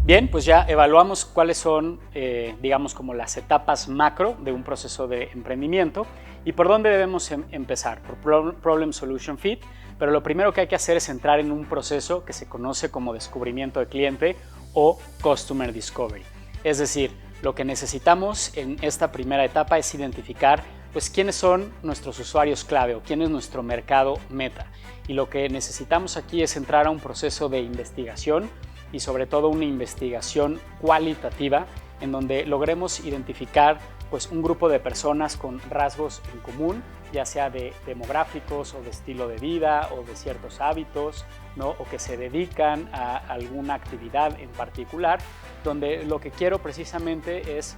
Bien, pues ya evaluamos cuáles son, digamos, como las etapas macro de un proceso de emprendimiento y por dónde debemos empezar, por Problem Solution Fit, pero lo primero que hay que hacer es entrar en un proceso que se conoce como descubrimiento de cliente o Customer Discovery. Es decir, lo que necesitamos en esta primera etapa es identificar pues quiénes son nuestros usuarios clave o quién es nuestro mercado meta. Y lo que necesitamos aquí es entrar a un proceso de investigación y sobre todo una investigación cualitativa en donde logremos identificar pues, un grupo de personas con rasgos en común, ya sea de demográficos o de estilo de vida o de ciertos hábitos, ¿no? O que se dedican a alguna actividad en particular, donde lo que quiero precisamente es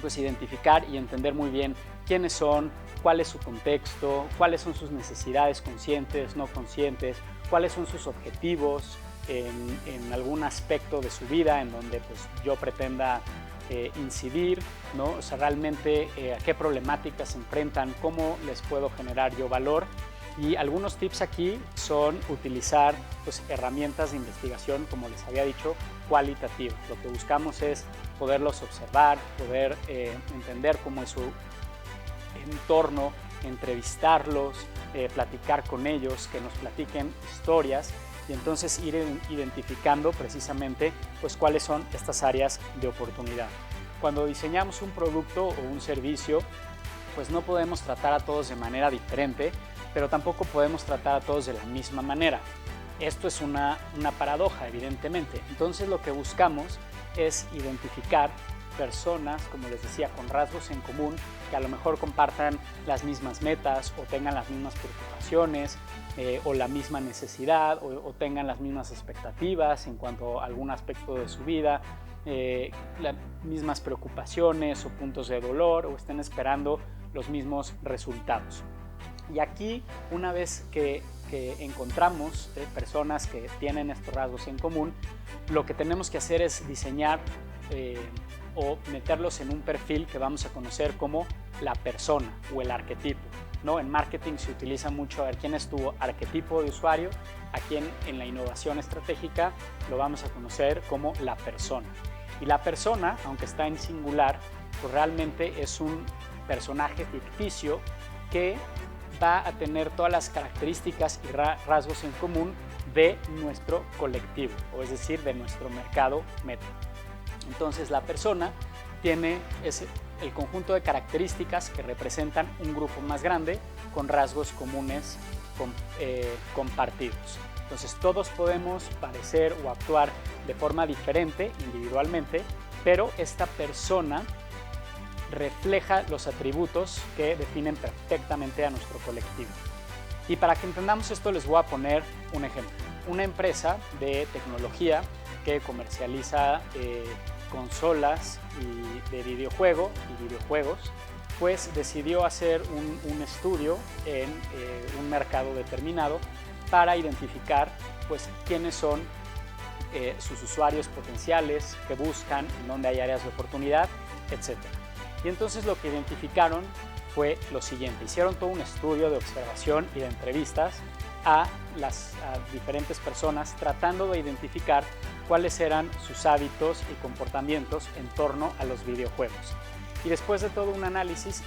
pues, identificar y entender muy bien quiénes son, cuál es su contexto, cuáles son sus necesidades conscientes, no conscientes, cuáles son sus objetivos en algún aspecto de su vida en donde pues, yo pretenda incidir, ¿no? O sea, realmente a qué problemáticas se enfrentan, cómo les puedo generar yo valor. Y algunos tips aquí son utilizar pues, herramientas de investigación, como les había dicho, cualitativas. Lo que buscamos es poderlos observar, poder entender cómo es su entorno, entrevistarlos, platicar con ellos, que nos platiquen historias y entonces ir identificando precisamente pues, cuáles son estas áreas de oportunidad. Cuando diseñamos un producto o un servicio, pues no podemos tratar a todos de manera diferente, pero tampoco podemos tratar a todos de la misma manera. Esto es una paradoja, evidentemente. Entonces lo que buscamos es identificar personas, como les decía, con rasgos en común, que a lo mejor compartan las mismas metas o tengan las mismas preocupaciones o la misma necesidad o tengan las mismas expectativas en cuanto a algún aspecto de su vida, las mismas preocupaciones o puntos de dolor o estén esperando los mismos resultados. Y aquí, una vez que encontramos personas que tienen estos rasgos en común, lo que tenemos que hacer es diseñar o meterlos en un perfil que vamos a conocer como la persona o el arquetipo, ¿no? En marketing se utiliza mucho a ver quién es tu arquetipo de usuario, aquí en la innovación estratégica lo vamos a conocer como la persona. Y la persona, aunque está en singular, pues realmente es un personaje ficticio que va a tener todas las características y rasgos en común de nuestro colectivo, o es decir, de nuestro mercado meta. Entonces la persona tiene el conjunto de características que representan un grupo más grande con rasgos comunes compartidos. Entonces todos podemos parecer o actuar de forma diferente individualmente, pero esta persona refleja los atributos que definen perfectamente a nuestro colectivo. Y para que entendamos esto les voy a poner un ejemplo. Una empresa de tecnología que comercializa consolas de videojuegos, pues decidió hacer un estudio en un mercado determinado para identificar pues, quiénes son sus usuarios potenciales, que buscan, en dónde hay áreas de oportunidad, etc. Y entonces lo que identificaron fue lo siguiente. Hicieron todo un estudio de observación y de entrevistas a diferentes personas tratando de identificar cuáles eran sus hábitos y comportamientos en torno a los videojuegos. Y después de todo un análisis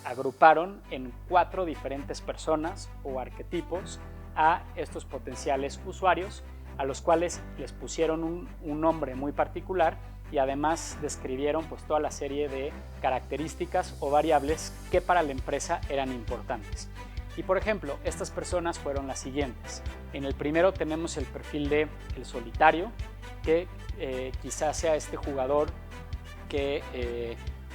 agruparon en 4 diferentes personas o arquetipos a estos potenciales usuarios, a los cuales les pusieron un nombre muy particular y además describieron pues, toda la serie de características o variables que para la empresa eran importantes. Y por ejemplo, estas personas fueron las siguientes. En el primero tenemos el perfil de el solitario, que quizás sea este jugador que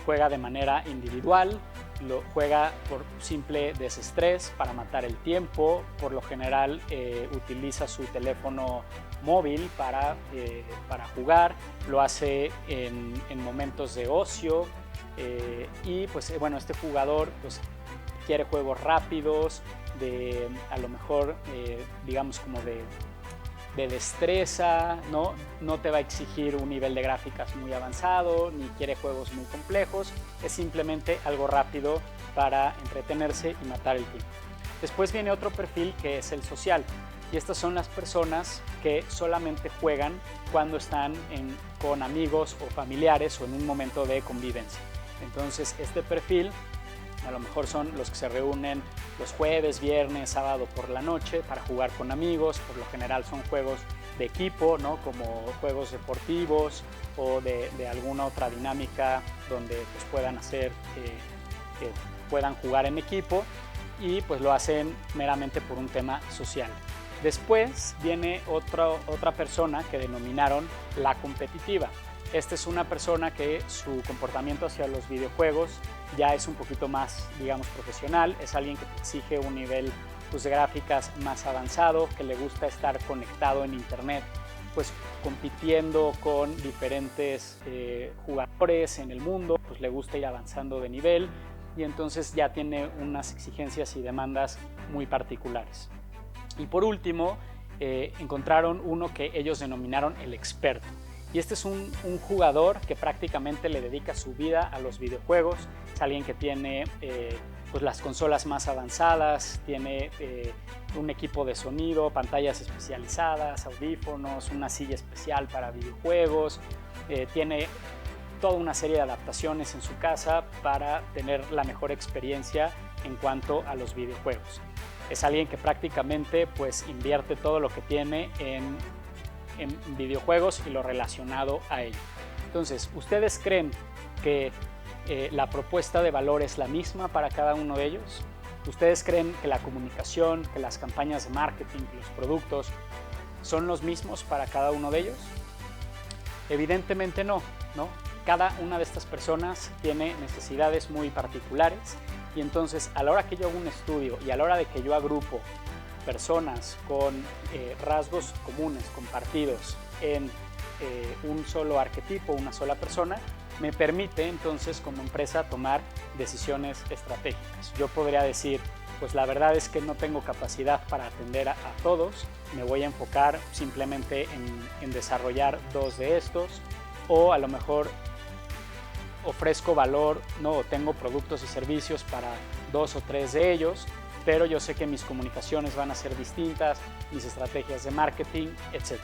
juega de manera individual, lo juega por simple desestrés, para matar el tiempo, por lo general utiliza su teléfono móvil para jugar, lo hace en momentos de ocio y pues bueno, este jugador pues quiere juegos rápidos, a lo mejor digamos como de destreza, no te va a exigir un nivel de gráficas muy avanzado, ni quiere juegos muy complejos, es simplemente algo rápido para entretenerse y matar el tiempo. Después viene otro perfil que es el social. y estas son las personas que solamente juegan cuando están con amigos o familiares o en un momento de convivencia. Entonces este perfil a lo mejor son los que se reúnen los jueves, viernes, sábado por la noche para jugar con amigos. Por lo general son juegos de equipo, ¿no? Como juegos deportivos o de alguna otra dinámica donde pues, puedan hacer que puedan jugar en equipo, y pues lo hacen meramente por un tema social. Después viene otra persona que denominaron la competitiva. Esta es una persona que su comportamiento hacia los videojuegos ya es un poquito más, digamos, profesional. Es alguien que exige un nivel pues, de gráficas más avanzado, que le gusta estar conectado en internet, pues compitiendo con diferentes jugadores en el mundo, pues le gusta ir avanzando de nivel, y entonces ya tiene unas exigencias y demandas muy particulares. Y por último, encontraron uno que ellos denominaron el experto. Y este es un jugador que prácticamente le dedica su vida a los videojuegos. Es alguien que tiene pues las consolas más avanzadas, tiene un equipo de sonido, pantallas especializadas, audífonos, una silla especial para videojuegos, tiene toda una serie de adaptaciones en su casa para tener la mejor experiencia en cuanto a los videojuegos. Es alguien que prácticamente pues invierte todo lo que tiene en videojuegos y lo relacionado a ello. Entonces, ¿ustedes creen que la propuesta de valor es la misma para cada uno de ellos? ¿Ustedes creen que la comunicación, que las campañas de marketing, que los productos son los mismos para cada uno de ellos? Evidentemente no, ¿no? Cada una de estas personas tiene necesidades muy particulares, y entonces a la hora que yo hago un estudio y a la hora de que yo agrupo personas con rasgos comunes compartidos en un solo arquetipo, una sola persona, me permite entonces como empresa tomar decisiones estratégicas. Yo podría decir, pues la verdad es que no tengo capacidad para atender a todos, me voy a enfocar simplemente en desarrollar 2 de estos, o a lo mejor ofrezco valor, ¿no? O tengo productos y servicios para 2 o 3 de ellos, pero yo sé que mis comunicaciones van a ser distintas, mis estrategias de marketing, etc.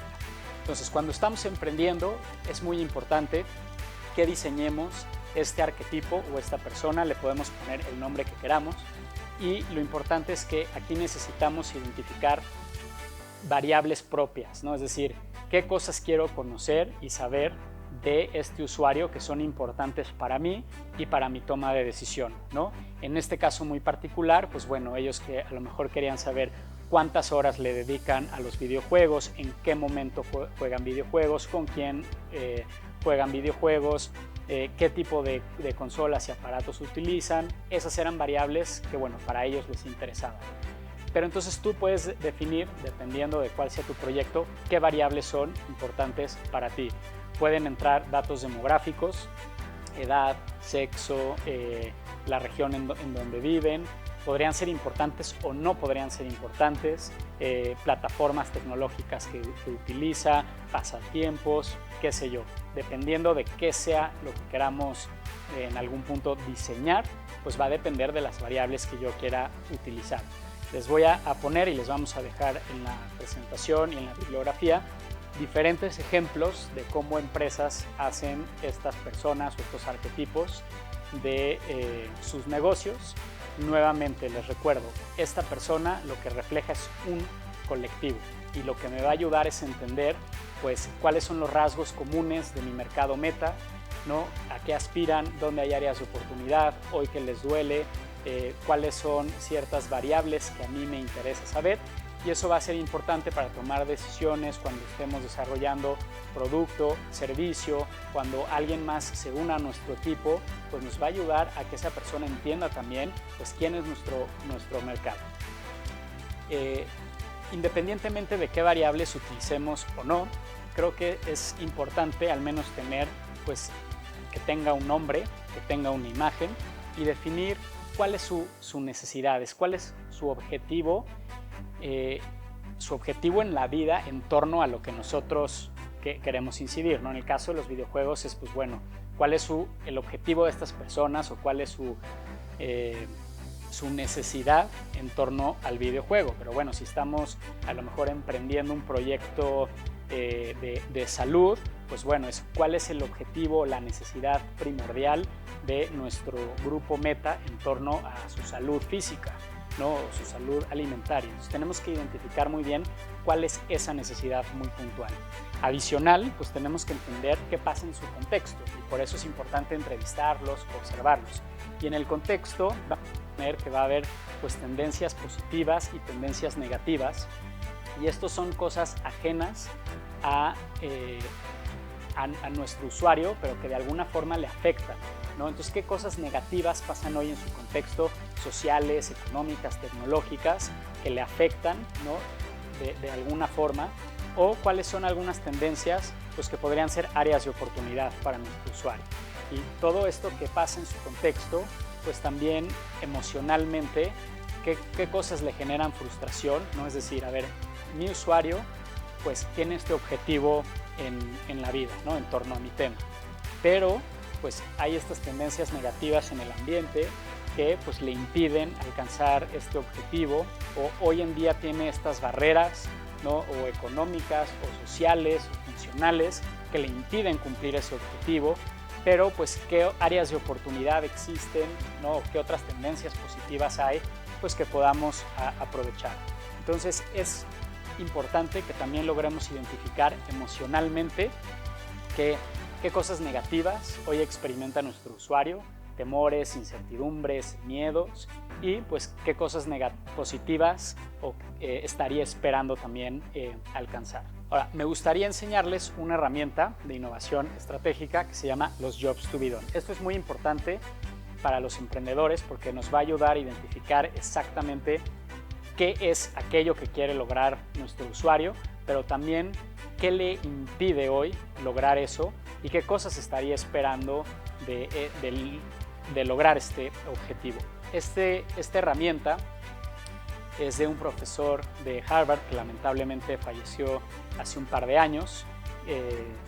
Entonces, cuando estamos emprendiendo, es muy importante que diseñemos este arquetipo o esta persona, le podemos poner el nombre que queramos, y lo importante es que aquí necesitamos identificar variables propias, ¿no? Es decir, qué cosas quiero conocer y saber de este usuario que son importantes para mí y para mi toma de decisión, ¿no? En este caso muy particular, pues bueno, ellos que a lo mejor querían saber cuántas horas le dedican a los videojuegos, en qué momento juegan videojuegos, con quién juegan videojuegos, qué tipo de consolas y aparatos utilizan. Esas eran variables que, bueno, para ellos les interesaban. Pero entonces tú puedes definir, dependiendo de cuál sea tu proyecto, qué variables son importantes para ti. Pueden entrar datos demográficos, edad, sexo, la región en donde viven. Podrían ser importantes o no podrían ser importantes, plataformas tecnológicas que utiliza, pasatiempos, qué sé yo. Dependiendo de qué sea lo que queramos en algún punto diseñar, pues va a depender de las variables que yo quiera utilizar. Les voy a poner y les vamos a dejar en la presentación y en la bibliografía diferentes ejemplos de cómo empresas hacen estas personas o estos arquetipos de sus negocios. Nuevamente les recuerdo, esta persona lo que refleja es un colectivo, y lo que me va a ayudar es entender pues cuáles son los rasgos comunes de mi mercado meta, ¿no? A qué aspiran, dónde hay áreas de oportunidad, hoy que les duele, cuáles son ciertas variables que a mí me interesa saber. Y eso va a ser importante para tomar decisiones cuando estemos desarrollando producto, servicio, cuando alguien más se una a nuestro equipo, pues nos va a ayudar a que esa persona entienda también pues quién es nuestro mercado. Independientemente de qué variables utilicemos o no, creo que es importante al menos tener pues que tenga un nombre, que tenga una imagen, y definir cuál es su necesidades, cuál es su objetivo en la vida en torno a lo que nosotros queremos incidir, ¿no? En el caso de los videojuegos es, pues bueno, cuál es el objetivo de estas personas, o cuál es su necesidad en torno al videojuego. Pero bueno, si estamos a lo mejor emprendiendo un proyecto de salud, pues bueno, cuál es el objetivo, la necesidad primordial de nuestro grupo meta en torno a su salud física, ¿no? O su salud alimentaria. Entonces tenemos que identificar muy bien cuál es esa necesidad muy puntual. Adicional, pues tenemos que entender qué pasa en su contexto y por eso es importante entrevistarlos, observarlos. Y en el contexto vamos a ver que va a haber pues tendencias positivas y tendencias negativas, y estos son cosas ajenas a nuestro usuario, pero que de alguna forma le afectan, ¿no? Entonces, ¿qué cosas negativas pasan hoy en su contexto, sociales, económicas, tecnológicas, que le afectan, ¿no? de alguna forma? O cuáles son algunas tendencias pues, que podrían ser áreas de oportunidad para nuestro usuario. Y todo esto que pasa en su contexto, pues también emocionalmente, qué cosas le generan frustración, ¿no? Es decir, a ver, mi usuario pues tiene este objetivo en la vida, ¿no? En torno a mi tema, pero pues hay estas tendencias negativas en el ambiente que pues le impiden alcanzar este objetivo, o hoy en día tiene estas barreras, ¿no? O económicas o sociales o funcionales que le impiden cumplir ese objetivo, pero pues qué áreas de oportunidad existen, ¿no? O qué otras tendencias positivas hay pues que podamos aprovechar. Entonces es importante que también logremos identificar emocionalmente qué cosas negativas hoy experimenta nuestro usuario, temores, incertidumbres, miedos, y pues qué cosas positivas estaría esperando también alcanzar. Ahora, me gustaría enseñarles una herramienta de innovación estratégica que se llama los Jobs to be done. Esto es muy importante para los emprendedores porque nos va a ayudar a identificar exactamente qué es aquello que quiere lograr nuestro usuario, pero también qué le impide hoy lograr eso y qué cosas estaría esperando de lograr este objetivo. Esta herramienta es de un profesor de Harvard que lamentablemente falleció hace un par de años,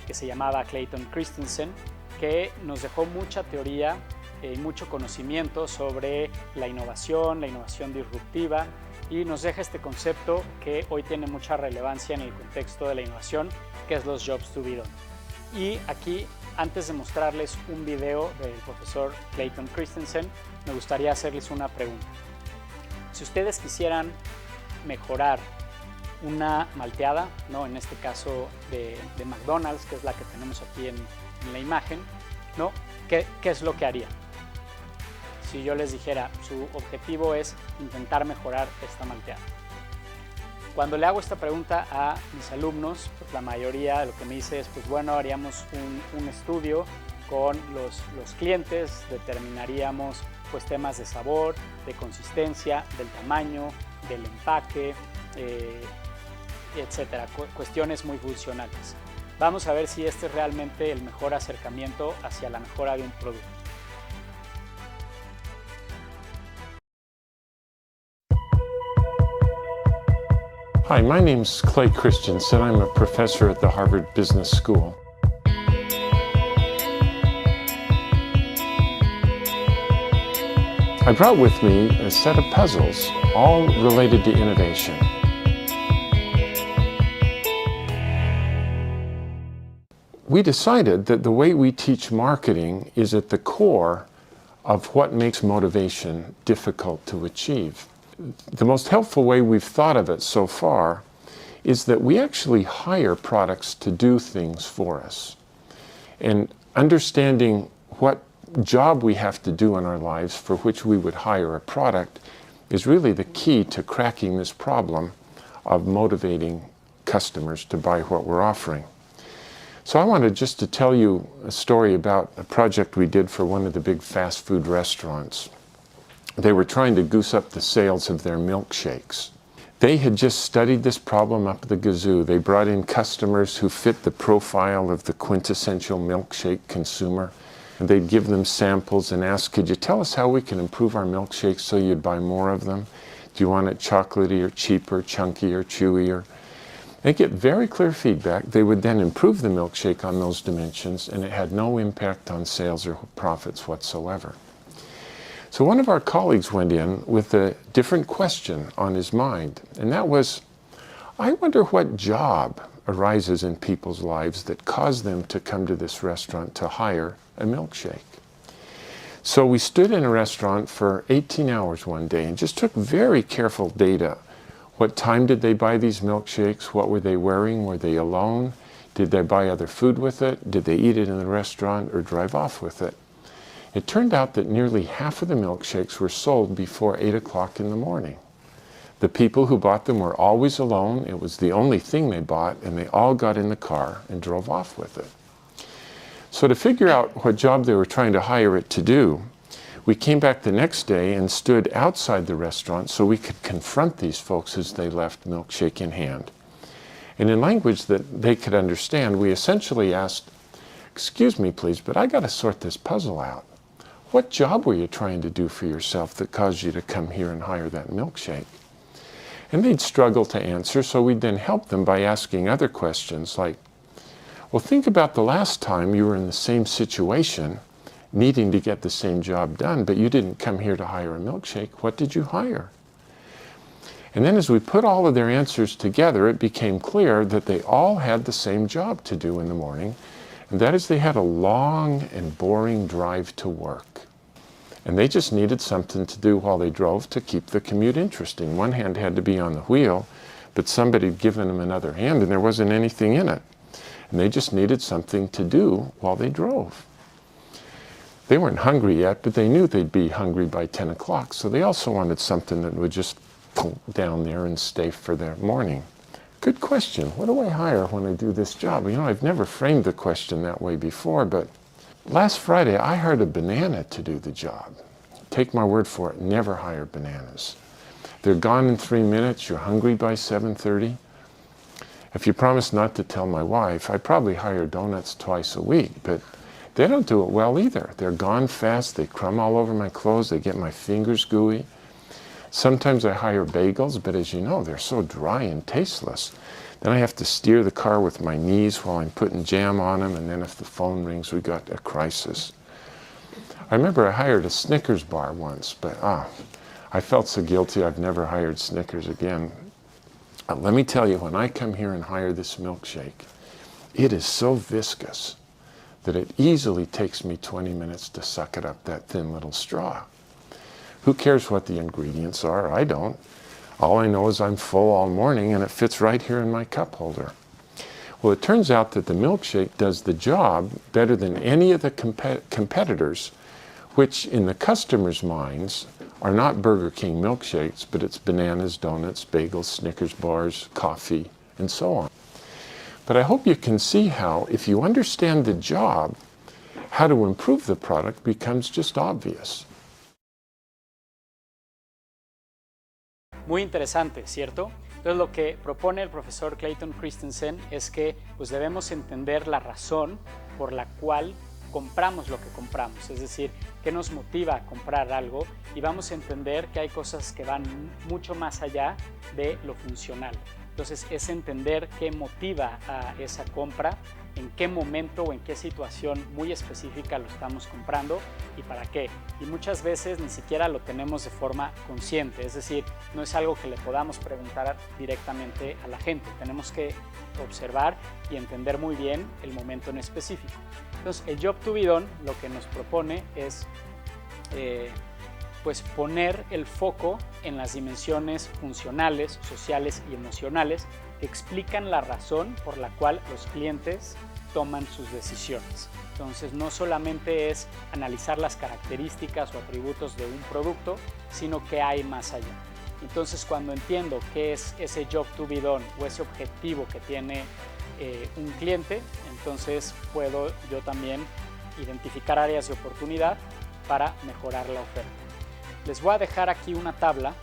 que se llamaba Clayton Christensen, que nos dejó mucha teoría y mucho conocimiento sobre la innovación disruptiva, y nos deja este concepto que hoy tiene mucha relevancia en el contexto de la innovación, que es los Jobs to be done. Y aquí, antes de mostrarles un video del profesor Clayton Christensen, me gustaría hacerles una pregunta. Si ustedes quisieran mejorar una malteada, ¿no? En este caso de McDonald's, que es la que tenemos aquí en la imagen, ¿no? ¿Qué es lo que harían? Si yo les dijera, su objetivo es intentar mejorar esta malteada. Cuando le hago esta pregunta a mis alumnos, pues la mayoría de lo que me dice es, pues bueno, haríamos un estudio con los clientes, determinaríamos pues temas de sabor, de consistencia, del tamaño, del empaque, etcétera, cuestiones muy funcionales. Vamos a ver si este es realmente el mejor acercamiento hacia la mejora de un producto. Hi, my name's Clay Christensen. I'm a professor at the Harvard Business School. I brought with me a set of puzzles, all related to innovation. We decided that the way we teach marketing is at the core of what makes motivation difficult to achieve. The most helpful way we've thought of it so far is that we actually hire products to do things for us. And understanding what job we have to do in our lives for which we would hire a product is really the key to cracking this problem of motivating customers to buy what we're offering. So I wanted just to tell you a story about a project we did for one of the big fast food restaurants. They were trying to goose up the sales of their milkshakes. They had just studied this problem up the gazoo. They brought in customers who fit the profile of the quintessential milkshake consumer. And they'd give them samples and ask, could you tell us how we can improve our milkshakes so you'd buy more of them? Do you want it chocolatey or cheaper, chunky or chewier? They get very clear feedback. They would then improve the milkshake on those dimensions, and it had no impact on sales or profits whatsoever. So one of our colleagues went in with a different question on his mind, and that was, I wonder what job arises in people's lives that cause them to come to this restaurant to hire a milkshake. So we stood in a restaurant for 18 hours one day and just took very careful data. What time did they buy these milkshakes? What were they wearing? Were they alone? Did they buy other food with it? Did they eat it in the restaurant or drive off with it? It turned out that nearly half of the milkshakes were sold before 8 o'clock in the morning. The people who bought them were always alone. It was the only thing they bought, and they all got in the car and drove off with it. So to figure out what job they were trying to hire it to do, we came back the next day and stood outside the restaurant so we could confront these folks as they left, milkshake in hand. And in language that they could understand, we essentially asked, "Excuse me, please, but I got to sort this puzzle out. What job were you trying to do for yourself that caused you to come here and hire that milkshake?" And they'd struggle to answer, so we'd then help them by asking other questions like, well, think about the last time you were in the same situation, needing to get the same job done, but you didn't come here to hire a milkshake. What did you hire? And then as we put all of their answers together, it became clear that they all had the same job to do in the morning, and that is they had a long and boring drive to work. And they just needed something to do while they drove to keep the commute interesting. One hand had to be on the wheel, but somebody had given them another hand and there wasn't anything in it. And they just needed something to do while they drove. They weren't hungry yet, but they knew they'd be hungry by 10 o'clock, so they also wanted something that would just down there and stay for their morning. Good question. What do I hire when I do this job? You know, I've never framed the question that way before, but last Friday I hired a banana to do the job. Take my word for it, never hire bananas. They're gone in 3 minutes, you're hungry by 7:30. If you promise not to tell my wife, I probably hire donuts twice a week, but they don't do it well either. They're gone fast, they crumb all over my clothes, they get my fingers gooey. Sometimes I hire bagels, but as you know, they're so dry and tasteless. Then I have to steer the car with my knees while I'm putting jam on them, and then if the phone rings, we got a crisis. I remember I hired a Snickers bar once, but I felt so guilty I've never hired Snickers again. Let me tell you, when I come here and hire this milkshake, it is so viscous that it easily takes me 20 minutes to suck it up that thin little straw. Who cares what the ingredients are? I don't. All I know is I'm full all morning and it fits right here in my cup holder. Well, it turns out that the milkshake does the job better than any of the competitors, which in the customers' minds are not Burger King milkshakes, but it's bananas, donuts, bagels, Snickers bars, coffee, and so on. But I hope you can see how, if you understand the job, how to improve the product becomes just obvious. Muy interesante, ¿cierto? Entonces lo que propone el profesor Clayton Christensen es que pues, debemos entender la razón por la cual compramos lo que compramos, es decir, qué nos motiva a comprar algo, y vamos a entender que hay cosas que van mucho más allá de lo funcional. Entonces es entender qué motiva a esa compra, en qué momento o en qué situación muy específica lo estamos comprando y para qué. Y muchas veces ni siquiera lo tenemos de forma consciente, es decir, no es algo que le podamos preguntar directamente a la gente. Tenemos que observar y entender muy bien el momento en específico. Entonces el Job to be done lo que nos propone es pues poner el foco en las dimensiones funcionales, sociales y emocionales que explican la razón por la cual los clientes toman sus decisiones. Entonces no solamente es analizar las características o atributos de un producto, sino qué hay más allá. Entonces cuando entiendo qué es ese job to be done o ese objetivo que tiene un cliente, entonces puedo yo también identificar áreas de oportunidad para mejorar la oferta. Les voy a dejar aquí una tabla,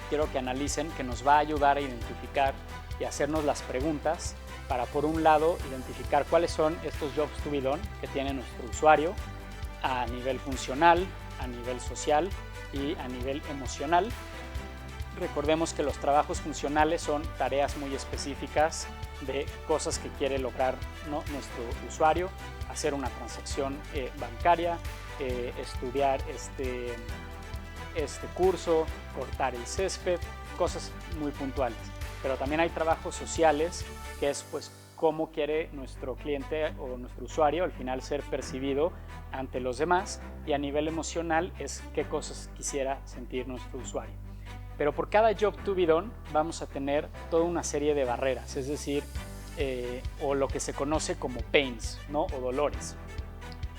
quiero que analicen, que nos va a ayudar a identificar y hacernos las preguntas para, por un lado, identificar cuáles son estos jobs to be done que tiene nuestro usuario a nivel funcional, a nivel social y a nivel emocional. Recordemos que los trabajos funcionales son tareas muy específicas de cosas que quiere lograr, ¿no?, nuestro usuario, hacer una transacción bancaria, estudiar este curso, cortar el césped, cosas muy puntuales. Pero también hay trabajos sociales, que es pues cómo quiere nuestro cliente o nuestro usuario al final ser percibido ante los demás, y a nivel emocional es qué cosas quisiera sentir nuestro usuario. Pero por cada job to be done vamos a tener toda una serie de barreras, es decir, o lo que se conoce como pains, ¿no? O dolores.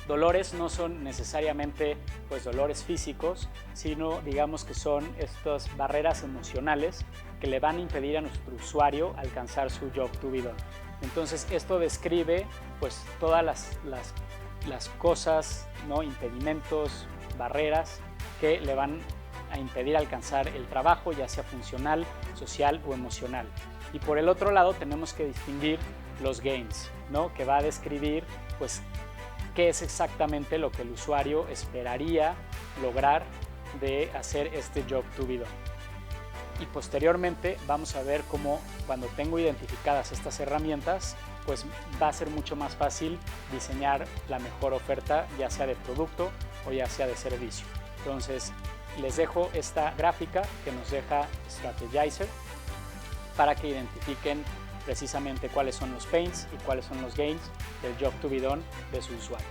Dolores no son necesariamente pues dolores físicos, sino digamos que son estas barreras emocionales que le van a impedir a nuestro usuario alcanzar su job to be done. Entonces esto describe pues todas las cosas, ¿no? Impedimentos, barreras que le van a impedir alcanzar el trabajo, ya sea funcional, social o emocional. Y por el otro lado tenemos que distinguir los gains, ¿no? Que va a describir pues qué es exactamente lo que el usuario esperaría lograr de hacer este job to be done. Y posteriormente vamos a ver cómo cuando tengo identificadas estas herramientas, pues va a ser mucho más fácil diseñar la mejor oferta, ya sea de producto o ya sea de servicio. Entonces les dejo esta gráfica que nos deja Strategizer para que identifiquen precisamente cuáles son los pains y cuáles son los gains del job to be done de su usuario.